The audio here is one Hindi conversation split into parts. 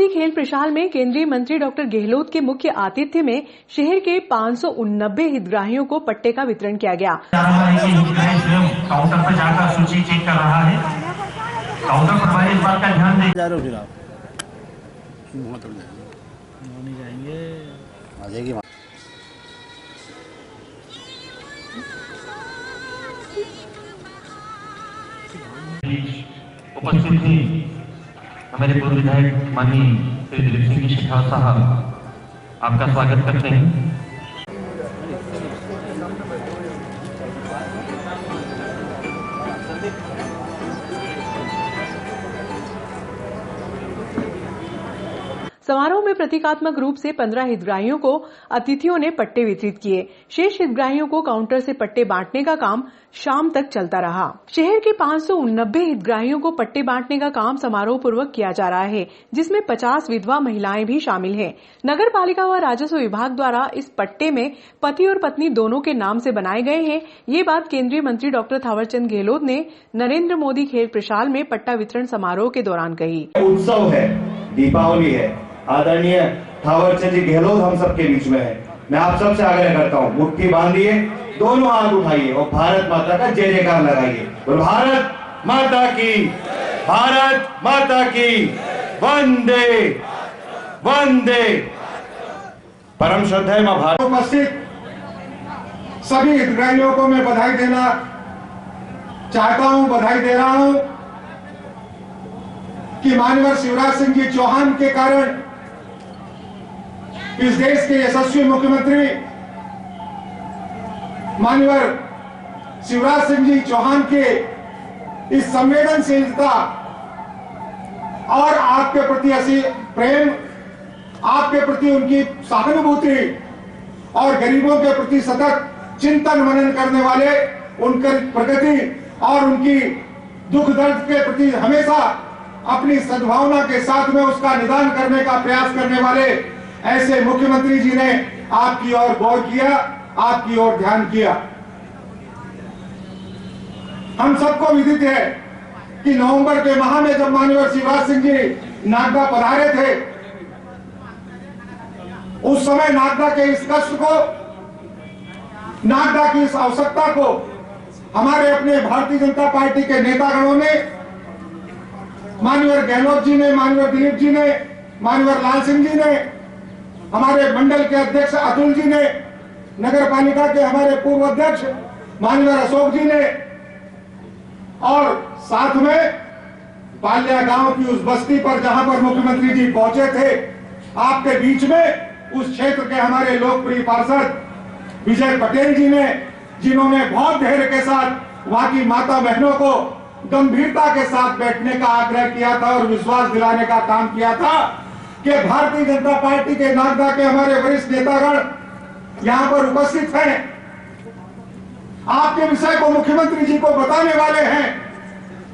खेल प्रशाल में केंद्रीय मंत्री डॉक्टर गहलोत के मुख्य आतिथ्य में शहर के 589 हितग्राहियों को पट्टे का वितरण किया गया। काउंटर पर जाकर सूची चेक कर रहा है। काउंटर पर इस बात का ध्यान दें। उपस्थित थे हमारे पूर्व विधायक माननीय श्री दिलीप सिंह जी शेखावत साहब, आपका स्वागत करते हैं। समारोह में प्रतीकात्मक रूप से 15 हितग्राहियों को अतिथियों ने पट्टे वितरित किए। शेष हितग्राहियों को काउंटर से पट्टे बांटने का काम शाम तक चलता रहा। शहर के 589 हितग्राहियों को पट्टे बांटने का काम समारोह पूर्वक किया जा रहा है, जिसमें 50 विधवा महिलाएं भी शामिल हैं। नगर पालिका व राजस्व विभाग द्वारा इस पट्टे में पति और पत्नी दोनों के नाम से बनाए गए हैं। ये बात केंद्रीय मंत्री डॉक्टर थावरचंद गहलोत ने नरेंद्र मोदी खेल प्रशाल में पट्टा वितरण समारोह के दौरान कही। उत्सव है, दीपावली है, आदरणीय थावरचंद जी गहलोत हम सबके बीच में है। मैं आप सबसे आग्रह करता हूँ, मुट्ठी बांधिए, दोनों हाथ उठाइए और भारत माता का जय जयकार लगाइए। और भारत माता की, भारत माता की, वंदे वंदे। परम श्रद्धेय मां भारत। उपस्थित सभी हितग्राहियों को मैं बधाई देना चाहता हूं, बधाई दे रहा हूं कि माननीय शिवराज सिंह जी चौहान के कारण इस देश के यशस्वी मुख्यमंत्री माननीय शिवराज सिंह जी चौहान के इस संवेदनशीलता और आपके प्रति असीम प्रेम, आपके प्रति उनकी सहानुभूति और गरीबों के प्रति सतत चिंतन मनन करने वाले, उनकी प्रगति और उनकी दुख दर्द के प्रति हमेशा अपनी सद्भावना के साथ में उसका निदान करने का प्रयास करने वाले ऐसे मुख्यमंत्री जी ने आपकी ओर गौर किया, आपकी ओर ध्यान किया। हम सबको विदित है कि नवंबर के माह में जब माननीय शिवराज सिंह जी नागदा पधारे थे, उस समय नागदा के इस कष्ट को, नागदा की इस आवश्यकता को हमारे अपने भारतीय जनता पार्टी के नेतागणों ने, माननीय गहलोत जी ने, माननीय दिलीप जी ने, माननीय लाल सिंह जी ने, हमारे मंडल के अध्यक्ष अतुल जी ने, नगर पालिका के हमारे पूर्व अध्यक्ष माननीय अशोक जी ने, और साथ में पाल्या गांव की उस बस्ती पर जहां पर मुख्यमंत्री जी पहुंचे थे, आपके बीच में उस क्षेत्र के हमारे लोकप्रिय पार्षद विजय पटेल जी ने, जिन्होंने बहुत धैर्य के साथ वहां की माता बहनों को गंभीरता के साथ बैठने का आग्रह किया था और विश्वास दिलाने का काम किया था कि भारतीय जनता पार्टी के नागदा के हमारे वरिष्ठ नेतागण यहां पर उपस्थित हैं, आपके विषय को मुख्यमंत्री जी को बताने वाले हैं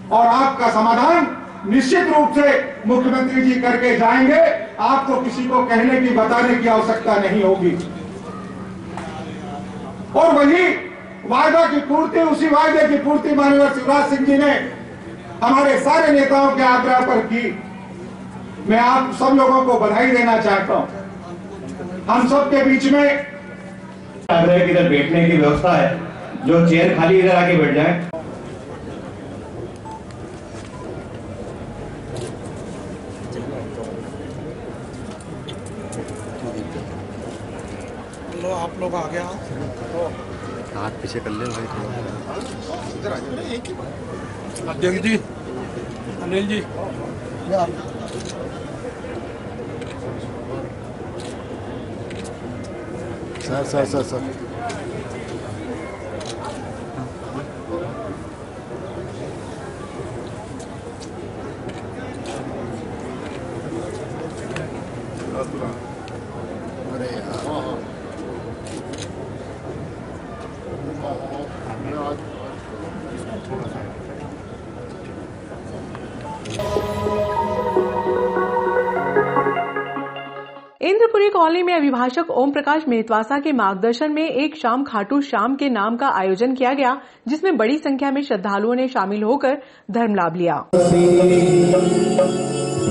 और आपका समाधान निश्चित रूप से मुख्यमंत्री जी करके जाएंगे। आपको किसी को कहने की, बताने की आवश्यकता नहीं होगी। और वही वायदा की पूर्ति, उसी वायदे की पूर्ति माननीय शिवराज सिंह जी ने हमारे सारे नेताओं के आग्रह पर की। मैं आप सब लोगों को बधाई देना चाहता हूं। हम सब के बीच में आग्रह की इधर बैठने की व्यवस्था है, जो चेयर खाली इधर आके बैठ जाए। आप लोग आगे आओ, हाथ पीछे कर ले भाई थोड़ा। अध्यक्ष जी, अनिल जी, सर अरे इंद्रपुरी कॉलोनी में अभिभाषक ओम प्रकाश मेहतवासा के मार्गदर्शन में एक शाम खाटू श्याम के नाम का आयोजन किया गया, जिसमें बड़ी संख्या में श्रद्धालुओं ने शामिल होकर धर्म लाभ लिया।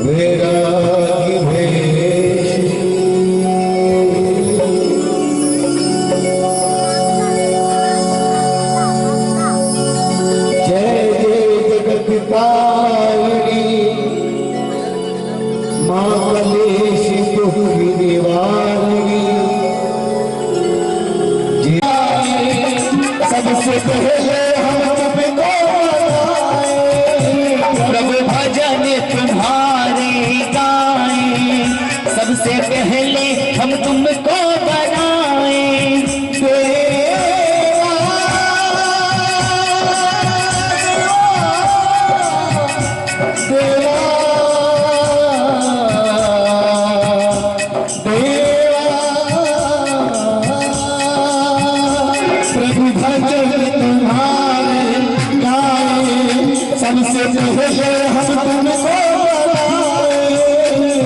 वैरागी भेष जय जय जगत्तारिणी मां कलेश दुख निवारिणी सबसे पहले हम तुमको प्रभु भजन तुम्हारे गाए सबसे पहले हम तुमको बनाए प्रभु भजन तुम्हारे गाए सबसे पहले हम तुमको बनाए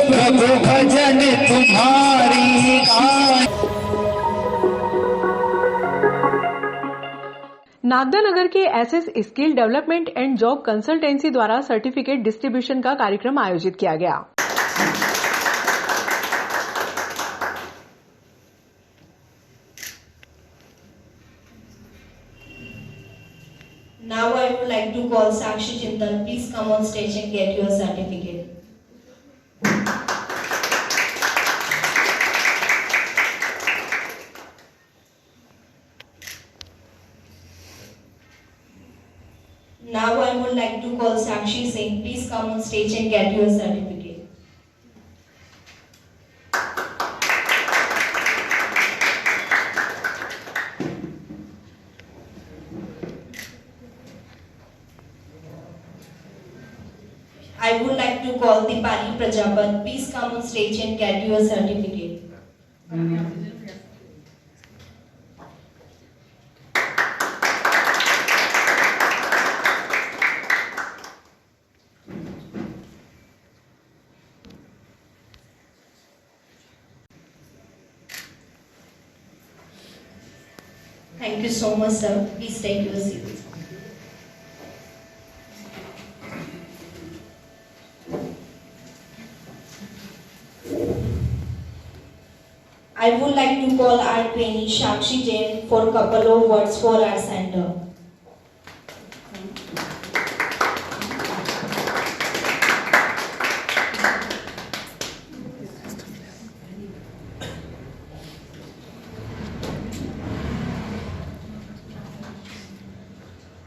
प्रभु भजन तुम्हारी गाए। नागदा नगर के SS skill development and job consultancy द्वारा सर्टिफिकेट डिस्ट्रीब्यूशन का कार्यक्रम आयोजित किया गया। Now I would like to call Sakshi Chintan. Please come on stage and get your certificate. Now I would like to call Sakshi Singh. Please come on stage and get your certificate. I would like to call Dipali Prajapat. Please come on stage and get your certificate. Thank you so much, sir. Please take your seats. I would like to call our trainee Sakshi Jain for a couple of words for our center.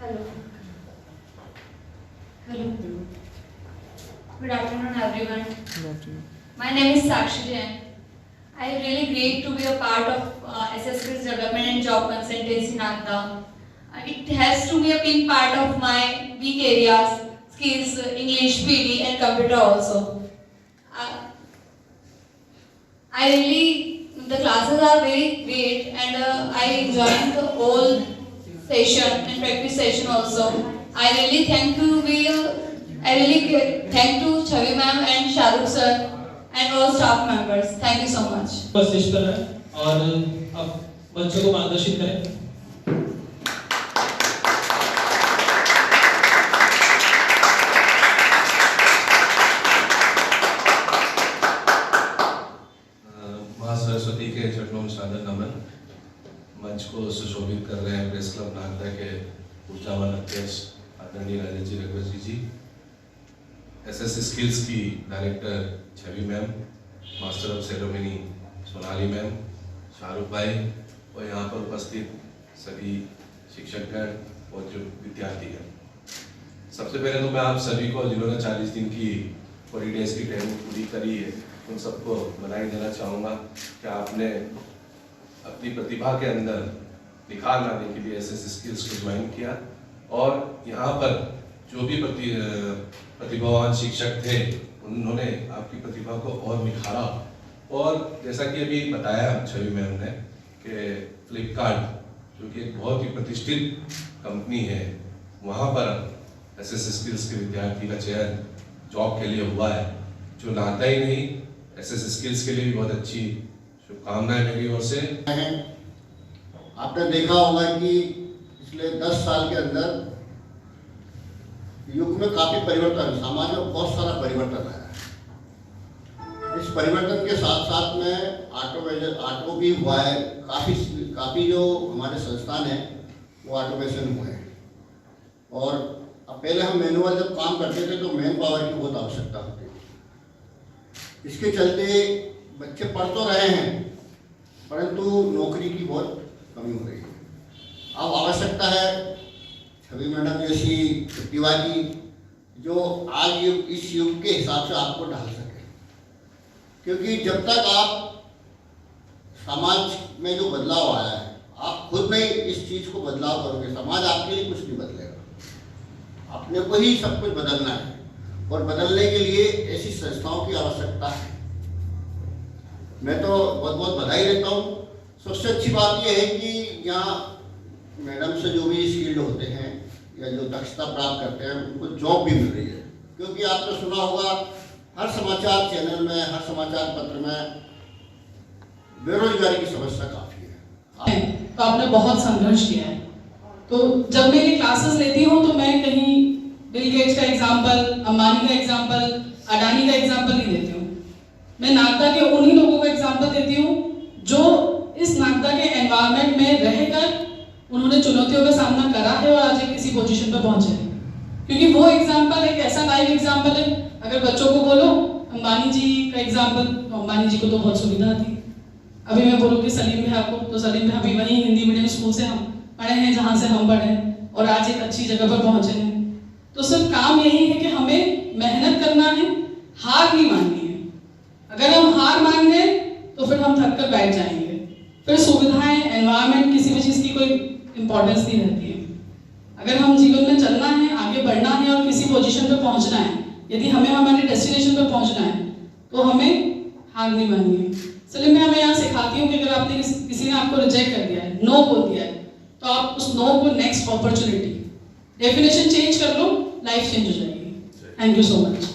Hello. Good afternoon, everyone. My name is Sakshi Jain. I am really great to be a part of SS Skills Development and Job Consultancy Nagda. It has to be a big part of my weak areas, skills, English, PD and computer also. The classes are very great and I enjoyed the whole session and practice session also. I really thank to Chavi ma'am and Shahrukh sir and all staff members. Thank you so much. Stage पर है और अब बच्चों को मार्गदर्शित करें। माँ सरस्वती के चरणों में सादर नमन। मंच को सुशोभित कर रहे हैं प्रेस क्लब नागदा के ऊर्जावान अध्यक्ष आदरणीय राजेश रघुवंशी जी, एसएस स्किल्स की director Chhavi ma'am, master of ceremony Sonali ma'am, Shahrukh भाई और यहाँ पर उपस्थित सभी शिक्षकगण और जो विद्यार्थी हैं। सबसे पहले तो मैं आप सभी को जिन्होंने 40 दिन की 40 डेज की ट्रेनिंग पूरी करी है उन सबको बधाई देना चाहूँगा कि आपने अपनी प्रतिभा के अंदर निखार लाने के लिए एसएस स्किल्स को ज्वाइन किया और यहाँ पर जो भी प्रतिभावान शिक्षक थे उन्होंने आपकी प्रतिभा को और निखारा। और जैसा कि अभी बताया छवि मैम ने कि फ्लिपकार्ट जो कि एक बहुत ही प्रतिष्ठित कंपनी है वहाँ पर एसएस स्किल्स के विद्यार्थी का चयन जॉब के लिए हुआ है, जो नाता ही नहीं एसएस स्किल्स के लिए भी बहुत अच्छी शुभकामनाएं मेरी ओर से। आपने देखा होगा कि पिछले 10 साल के अंदर युग में काफी परिवर्तन, समाज में बहुत सारा परिवर्तन आया। इस परिवर्तन के साथ साथ में ऑटो भी हुआ है, काफ़ी जो हमारे संस्थान है वो ऑटोमेशन हुए हैं। और अब पहले हम मैनुअल जब काम करते थे तो मैन पावर की बहुत आवश्यकता होती थी। इसके चलते बच्चे पढ़ तो रहे हैं परंतु नौकरी की बहुत कमी हो रही है। अब आवश्यकता है छवि मैडम जैसी प्रतिभा की, जो आज इस युग के हिसाब से आपको ढाल सके, क्योंकि जब तक आप समाज में जो बदलाव आया है, आप खुद नहीं इस चीज को बदलाव करोगे, समाज आपके लिए कुछ नहीं बदलेगा। अपने को ही सब कुछ बदलना है और बदलने के लिए ऐसी संस्थाओं की आवश्यकता है। मैं तो बहुत बहुत बधाई देता हूँ। सबसे अच्छी बात यह है कि यहाँ मैडम से जो भी स्किल्ड होते हैं या जो दक्षता प्राप्त करते हैं उनको जॉब भी मिल रही है, क्योंकि आपने सुना होगा हर समाचार चैनल में, हर समाचार पत्र में बेरोजगारी की समस्या काफी है। तो आपने बहुत संघर्ष किया है। तो जब मैं ये क्लासेस लेती हूँ तो मैं कहीं बिल गेट्स का एग्जाम्पल, अंबानी का एग्जाम्पल, अडानी का एग्जाम्पल नहीं देती हूँ। मैं नागदा के उन्हीं लोगों का एग्जाम्पल देती हूँ जो इस नागदा के एनवायरनमेंट में रहकर उन्होंने चुनौतियों का सामना करा है और आज एक किसी पोजीशन पर पहुंचे हैं। क्योंकि वो एग्जाम्पल एक ऐसा लाइव एग्जाम्पल है। अगर बच्चों को बोलो अंबानी जी का एग्जाम्पल, तो अंबानी जी को तो बहुत सुविधा थी। अभी मैं बोलूँ कि सलीम भैया को, तो सलीम भैया भी वही हिंदी मीडियम स्कूल से हम पढ़े हैं जहाँ से हम पढ़े हैं और आज एक अच्छी जगह पर पहुंचे हैं। तो सिर्फ काम यही है कि हमें मेहनत करना है, हार नहीं माननी है। अगर हम हार मान गए तो फिर हम थक कर बैठ जाएंगे, फिर सुविधाएं, एनवायरनमेंट, किसी भी चीज़ की कोई इंपॉर्टेंस नहीं रहती है। अगर हम जीवन में चलना है, आगे बढ़ना है और किसी पोजीशन पर पहुंचना है, यदि हमें हमारे डेस्टिनेशन पर पहुंचना है तो हमें हार नहीं माननी है। इसलिए मैं हमें यहाँ सिखाती हूँ कि अगर आपने किसी ने आपको रिजेक्ट कर दिया है, नो बोल दिया है, तो आप उस नो को नेक्स्ट अपॉर्चुनिटी, डेफिनेशन चेंज कर लो, लाइफ चेंज हो जाएगी। Thank you so much.